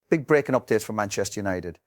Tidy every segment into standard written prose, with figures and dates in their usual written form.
Big breaking updates from Manchester United.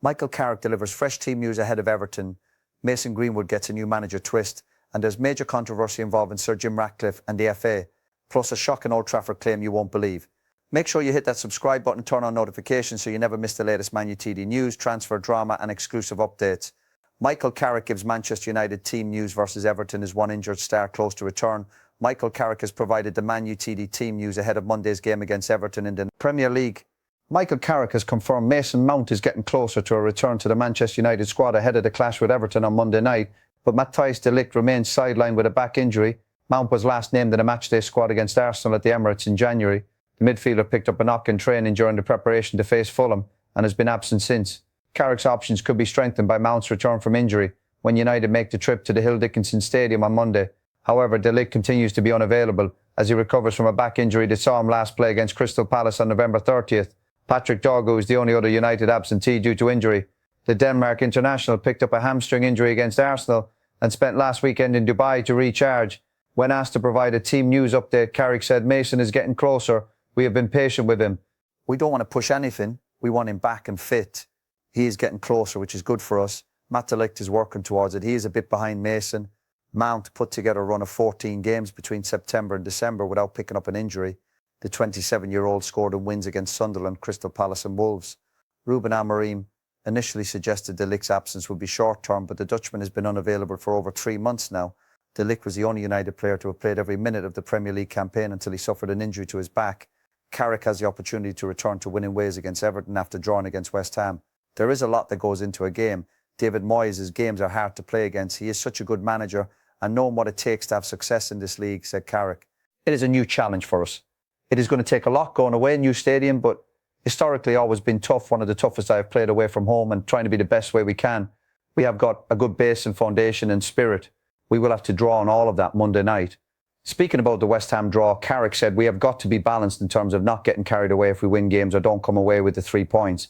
Michael Carrick delivers fresh team news ahead of Everton. Mason Greenwood gets a new manager twist. And there's major controversy involving Sir Jim Ratcliffe and the FA. Plus a shocking Old Trafford claim you won't believe. Make sure you hit that subscribe button and turn on notifications so you never miss the latest Man Utd news, transfer drama and exclusive updates. Michael Carrick gives Manchester United team news versus Everton as one injured star close to return. Michael Carrick has provided the Man Utd team news ahead of Monday's game against Everton in the Premier League. Michael Carrick has confirmed Mason Mount is getting closer to a return to the Manchester United squad ahead of the clash with Everton on Monday night, but Matthijs de Ligt remains sidelined with a back injury. Mount was last named in a matchday squad against Arsenal at the Emirates in January. The midfielder picked up a knock in training during the preparation to face Fulham and has been absent since. Carrick's options could be strengthened by Mount's return from injury when United make the trip to the Hill Dickinson Stadium on Monday. However, de Ligt continues to be unavailable as he recovers from a back injury that saw him last play against Crystal Palace on November 30th. Patrick Dorgu is the only other United absentee due to injury. The Denmark international picked up a hamstring injury against Arsenal and spent last weekend in Dubai to recharge. When asked to provide a team news update, Carrick said, "Mason is getting closer. We have been patient with him. We don't want to push anything. We want him back and fit. He is getting closer, which is good for us. Matt de Ligt is working towards it. He is a bit behind Mason. Mount put together a run of 14 games between September and December without picking up an injury. The 27-year-old scored in wins against Sunderland, Crystal Palace and Wolves. Ruben Amorim initially suggested de Ligt's absence would be short-term, but the Dutchman has been unavailable for over 3 months now. De Ligt was the only United player to have played every minute of the Premier League campaign until he suffered an injury to his back. Carrick has the opportunity to return to winning ways against Everton after drawing against West Ham. There is a lot that goes into a game. David Moyes' games are hard to play against. He is such a good manager, and knowing what it takes to have success in this league, said Carrick. It is a new challenge for us. It is going to take a lot going away, new stadium, but historically always been tough, one of the toughest I've played away from home and trying to be the best way we can. We have got a good base and foundation and spirit. We will have to draw on all of that Monday night. Speaking about the West Ham draw, Carrick said we have got to be balanced in terms of not getting carried away if we win games or don't come away with the 3 points.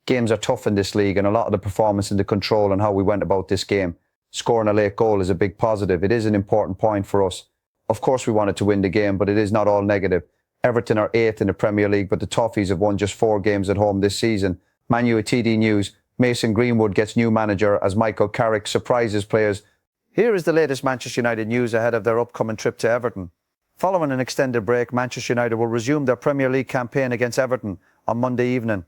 Games are tough in this league and a lot of the performance and the control and how we went about this game. Scoring a late goal is a big positive. It is an important point for us. Of course we wanted to win the game, but it is not all negative. Everton are 8th in the Premier League, but the Toffees have won just 4 games at home this season. Man Utd news, Mason Greenwood gets new manager as Michael Carrick surprises players. Here is the latest Manchester United news ahead of their upcoming trip to Everton. Following an extended break, Manchester United will resume their Premier League campaign against Everton on Monday evening.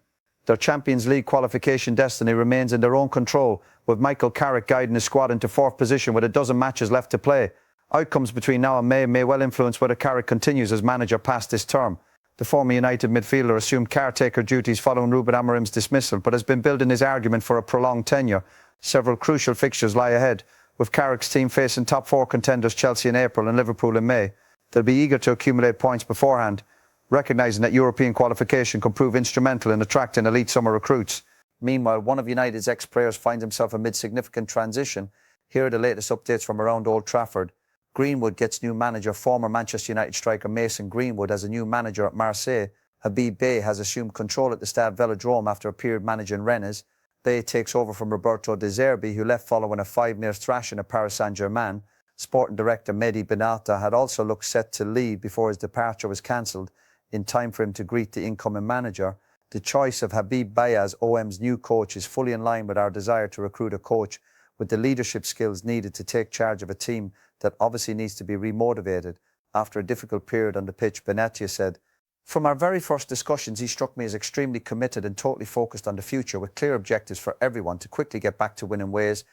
Their Champions League qualification destiny remains in their own control, with Michael Carrick guiding the squad into 4th position with a dozen matches left to play. Outcomes between now and May well influence whether Carrick continues as manager past this term. The former United midfielder assumed caretaker duties following Ruben Amorim's dismissal, but has been building his argument for a prolonged tenure. Several crucial fixtures lie ahead, with Carrick's team facing top 4 contenders Chelsea in April and Liverpool in May. They'll be eager to accumulate points beforehand, recognising that European qualification can prove instrumental in attracting elite summer recruits. Meanwhile, one of United's ex-players finds himself amid significant transition. Here are the latest updates from around Old Trafford. Greenwood gets new manager. Former Manchester United striker Mason Greenwood as a new manager at Marseille. Habib Bey has assumed control at the Stade Velodrome after a period managing Rennes. Bey takes over from Roberto De Zerbi, who left following a 5-0 thrashing at Paris Saint-Germain. Sporting director Mehdi Benata had also looked set to leave before his departure was cancelled, in time for him to greet the incoming manager. The choice of Habib Bey as OM's new coach is fully in line with our desire to recruit a coach with the leadership skills needed to take charge of a team that obviously needs to be remotivated. After a difficult period on the pitch, Benatia said, "From our very first discussions, he struck me as extremely committed and totally focused on the future, with clear objectives for everyone to quickly get back to winning ways,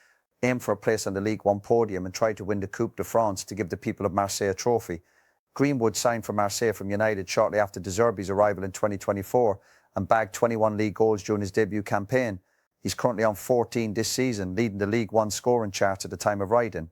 aim for a place on the League One podium and try to win the Coupe de France to give the people of Marseille a trophy." Greenwood signed for Marseille from United shortly after De Zerbi's arrival in 2024 and bagged 21 league goals during his debut campaign. He's currently on 14 this season, leading the League One scoring charts at the time of writing.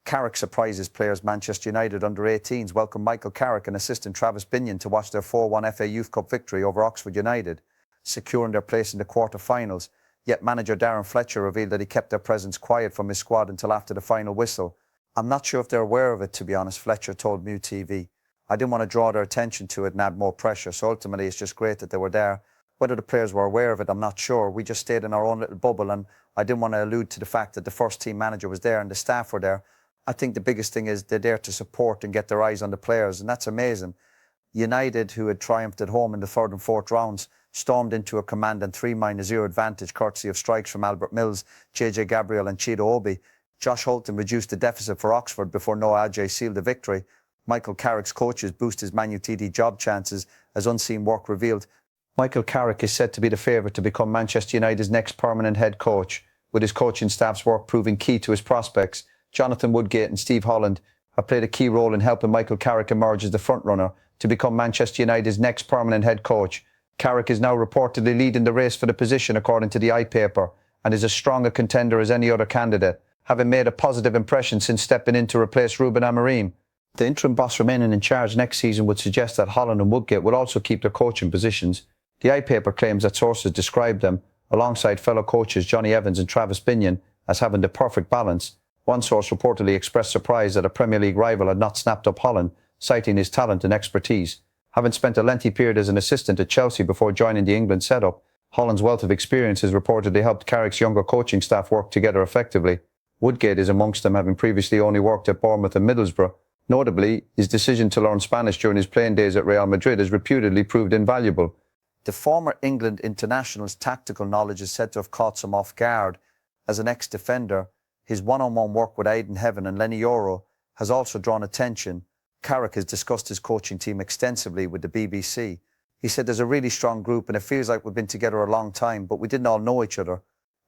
Carrick surprises players. Manchester United under-18s welcome Michael Carrick and assistant Travis Binion to watch their 4-1 FA Youth Cup victory over Oxford United, securing their place in the quarter-finals. Yet manager Darren Fletcher revealed that he kept their presence quiet from his squad until after the final whistle. "I'm not sure if they're aware of it, to be honest," Fletcher told Mew TV. "I didn't want to draw their attention to it and add more pressure, so ultimately it's just great that they were there. Whether the players were aware of it, I'm not sure. We just stayed in our own little bubble, and I didn't want to allude to the fact that the first team manager was there and the staff were there. I think the biggest thing is they're there to support and get their eyes on the players, and that's amazing." United, who had triumphed at home in the 3rd and 4th rounds, stormed into a command and 3-0 advantage courtesy of strikes from Albert Mills, JJ Gabriel and Chido Obi. Josh Holton reduced the deficit for Oxford before Noah Adjei sealed the victory. Michael Carrick's coaches boost his Man Utd job chances as unseen work revealed. Michael Carrick is said to be the favourite to become Manchester United's next permanent head coach, with his coaching staff's work proving key to his prospects. Jonathan Woodgate and Steve Holland have played a key role in helping Michael Carrick emerge as the frontrunner to become Manchester United's next permanent head coach. Carrick is now reportedly leading the race for the position according to the I-Paper and is as strong a contender as any other candidate, having made a positive impression since stepping in to replace Ruben Amorim. The interim boss remaining in charge next season would suggest that Holland and Woodgate will also keep their coaching positions. The I-Paper claims that sources describe them, alongside fellow coaches Johnny Evans and Travis Binion, as having the perfect balance. One source reportedly expressed surprise that a Premier League rival had not snapped up Holland, citing his talent and expertise. Having spent a lengthy period as an assistant at Chelsea before joining the England setup, Holland's wealth of experience has reportedly helped Carrick's younger coaching staff work together effectively. Woodgate is amongst them, having previously only worked at Bournemouth and Middlesbrough. Notably, his decision to learn Spanish during his playing days at Real Madrid has reputedly proved invaluable. The former England international's tactical knowledge is said to have caught some off guard. As an ex-defender, his one-on-one work with Aidan Heaven and Lenny Yoro has also drawn attention. Carrick has discussed his coaching team extensively with the BBC. He said there's a really strong group and it feels like we've been together a long time, but we didn't all know each other.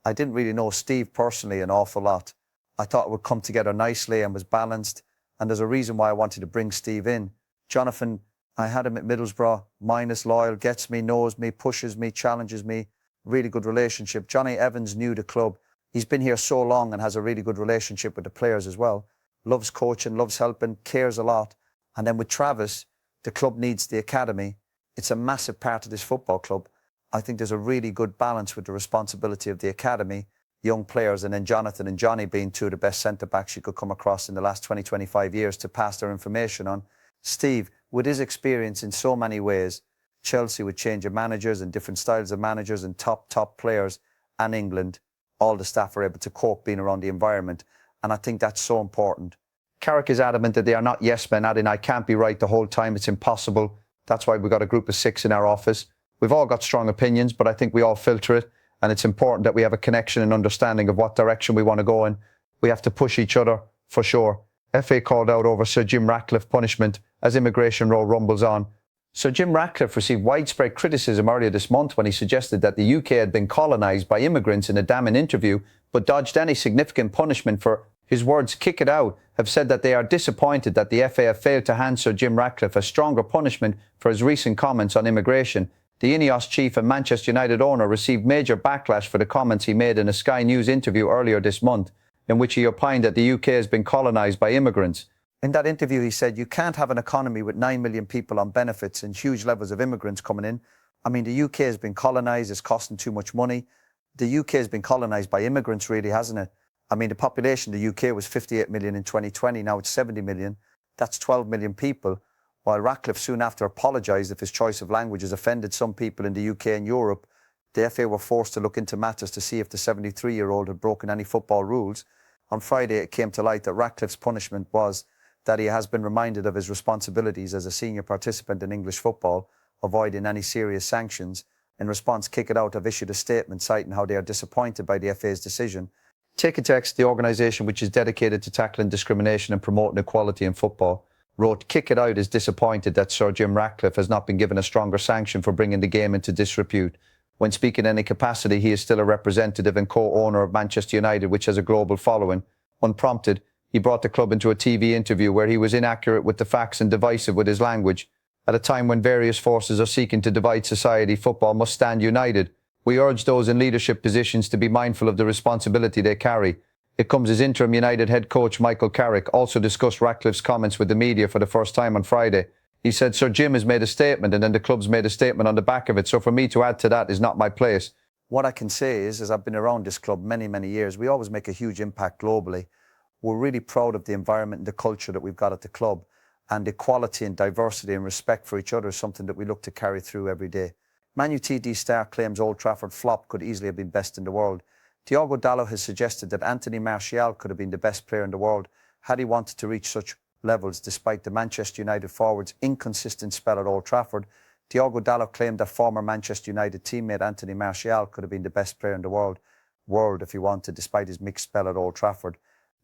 I didn't really know Steve personally an awful lot. I thought it would come together nicely and was balanced, and there's a reason why I wanted to bring Steve in. Jonathan, I had him at Middlesbrough, minus loyal, gets me, knows me, pushes me, challenges me. Really good relationship. Johnny Evans knew the club. He's been here so long and has a really good relationship with the players as well. Loves coaching, loves helping, cares a lot. And then with Travis, the club needs the academy. It's a massive part of this football club. I think there's a really good balance with the responsibility of the academy, young players, and then Jonathan and Johnny being two of the best centre-backs you could come across in the last 20, 25 years to pass their information on. Steve, with his experience in so many ways, Chelsea with change of managers and different styles of managers and top players, and England, all the staff are able to cope being around the environment. And I think that's so important. Carrick is adamant that they are not yes men, adding, I can't be right the whole time, it's impossible. That's why we've got a group of 6 in our office. We've all got strong opinions, but I think we all filter it, and it's important that we have a connection and understanding of what direction we want to go in. We have to push each other, for sure. FA called out over Sir Jim Ratcliffe punishment as immigration row rumbles on. Sir Jim Ratcliffe received widespread criticism earlier this month when he suggested that the UK had been colonised by immigrants in a damning interview, but dodged any significant punishment for his words. Kick It Out have said that they are disappointed that the FA have failed to hand Sir Jim Ratcliffe a stronger punishment for his recent comments on immigration. The Ineos chief and Manchester United owner received major backlash for the comments he made in a Sky News interview earlier this month, in which he opined that the UK has been colonised by immigrants. In that interview, he said, you can't have an economy with 9 million people on benefits and huge levels of immigrants coming in. I mean, the UK has been colonised, it's costing too much money. The UK has been colonised by immigrants, really, hasn't it? I mean, the population of the UK was 58 million in 2020, now it's 70 million. That's 12 million people. While Ratcliffe soon after apologised if his choice of language has offended some people in the UK and Europe, the FA were forced to look into matters to see if the 73-year-old had broken any football rules. On Friday, it came to light that Ratcliffe's punishment was that he has been reminded of his responsibilities as a senior participant in English football, avoiding any serious sanctions. In response, Kick It Out have issued a statement citing how they are disappointed by the FA's decision. Take a Text, the organisation which is dedicated to tackling discrimination and promoting equality in football, wrote, Kick It Out is disappointed that Sir Jim Ratcliffe has not been given a stronger sanction for bringing the game into disrepute. When speaking in any capacity, he is still a representative and co-owner of Manchester United, which has a global following. Unprompted, he brought the club into a TV interview where he was inaccurate with the facts and divisive with his language. At a time when various forces are seeking to divide society, football must stand united. We urge those in leadership positions to be mindful of the responsibility they carry. It comes as interim United head coach Michael Carrick also discussed Ratcliffe's comments with the media for the first time on Friday. He said, Sir Jim has made a statement and then the club's made a statement on the back of it, so for me to add to that is not my place. What I can say is I've been around this club many, many years. We always make a huge impact globally. We're really proud of the environment and the culture that we've got at the club, and equality and diversity and respect for each other is something that we look to carry through every day. Man Utd star claims Old Trafford flop could easily have been best in the world. Diogo Dalot has suggested that Anthony Martial could have been the best player in the world had he wanted to reach such levels despite the Manchester United forward's inconsistent spell at Old Trafford. Diogo Dalot claimed that former Manchester United teammate Anthony Martial could have been the best player in the world if he wanted, despite his mixed spell at Old Trafford.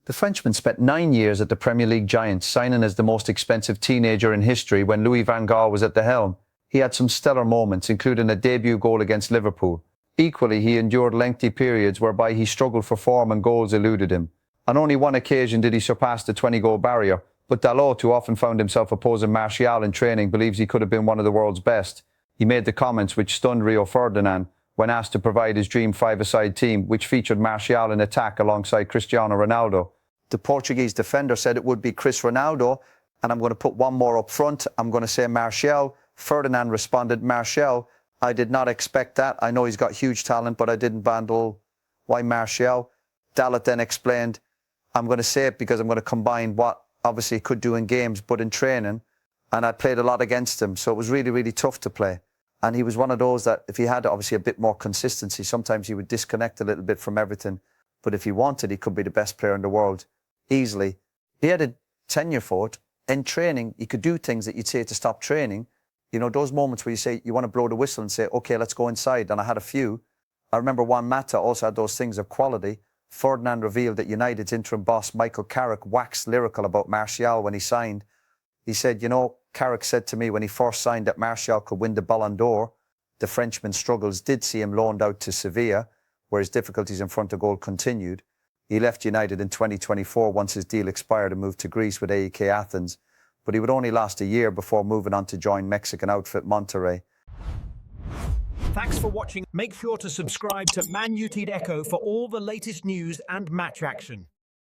The Frenchman spent 9 years at the Premier League giants, signing as the most expensive teenager in history when Louis van Gaal was at the helm. He had some stellar moments, including a debut goal against Liverpool. Equally, he endured lengthy periods whereby he struggled for form and goals eluded him. On only one occasion did he surpass the 20-goal barrier, but Dalot, who often found himself opposing Martial in training, believes he could have been one of the world's best. He made the comments which stunned Rio Ferdinand when asked to provide his dream five-a-side team, which featured Martial in attack alongside Cristiano Ronaldo. The Portuguese defender said it would be Chris Ronaldo, and I'm going to put one more up front. I'm going to say Martial. Ferdinand responded, Martial, I did not expect that. I know he's got huge talent, but I didn't bundle. Why Martial? Dalot then explained, I'm going to say it because I'm going to combine what obviously he could do in games, but in training, and I played a lot against him, so it was really, really tough to play. And he was one of those that if he had obviously a bit more consistency, sometimes he would disconnect a little bit from everything, but if he wanted, he could be the best player in the world, easily. He had a tenure for it. In training, he could do things that you'd say to stop training. You know, those moments where you say, you want to blow the whistle and say, okay, let's go inside. And I had a few. I remember Juan Mata also had those things of quality. Ferdinand revealed that United's interim boss, Michael Carrick, waxed lyrical about Martial when he signed. He said, you know, Carrick said to me when he first signed that Martial could win the Ballon d'Or. The Frenchman's struggles did see him loaned out to Sevilla, where his difficulties in front of goal continued. He left United in 2024 once his deal expired and moved to Greece with AEK Athens, but he would only last a year before moving on to join Mexican outfit Monterrey. Thanks for watching. Make sure to subscribe to Man Utd Echo for all the latest news and match action.